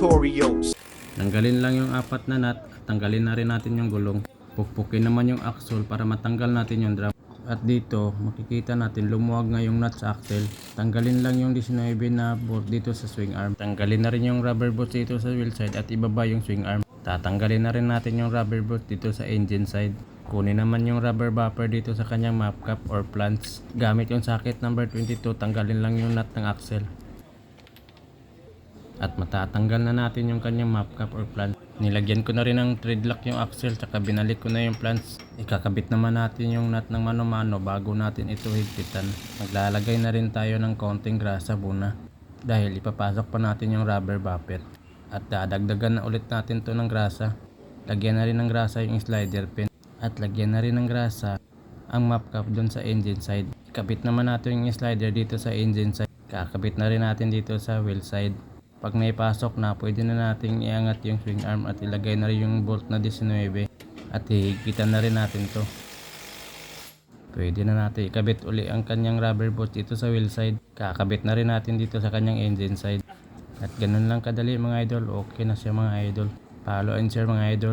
tutorials. Tanggalin lang yung apat na nut at tanggalin na rin natin yung gulong. Pukpukin naman yung axle para matanggal natin yung drum. At dito makikita natin lumuwag nga yung nut sa axle. Tanggalin lang yung 19 na bolt dito sa swing arm. Tanggalin na rin yung rubber bolts dito sa wheel side at ibaba yung swing arm. Tatanggalin na rin natin yung rubber bolts dito sa engine side. Kunin naman yung rubber bumper dito sa kanyang map cap or flange. Gamit yung socket number 22, tanggalin lang yung nut ng axle. At matatanggal na natin yung kanyang map cap or flange. Nilagyan ko na rin ng thread lock yung axle tsaka binalik ko na yung flange. Ikakabit naman natin yung nut ng mano-mano bago natin ito higpitan. Maglalagay na rin tayo ng konting grasa muna dahil ipapasok pa natin yung rubber bumper. At dadagdagan na ulit natin to ng grasa. Lagyan na rin ng grasa yung slider pin at lagyan na rin ng grasa ang map cap dun sa engine side. Ikabit naman natin yung slider dito sa engine side. Kakabit na rin natin dito sa wheel side. Pag naipasok na, pwede na nating iangat yung swing arm at ilagay na rin yung bolt na 19 at hihigpitan na rin natin to. Pwede na natin ikabit uli ang kanyang rubber bolt dito sa wheel side. Kakabit na rin natin dito sa kanyang engine side. At ganun lang kadali mga idol. Okay na siya mga idol. Follow and share mga idol.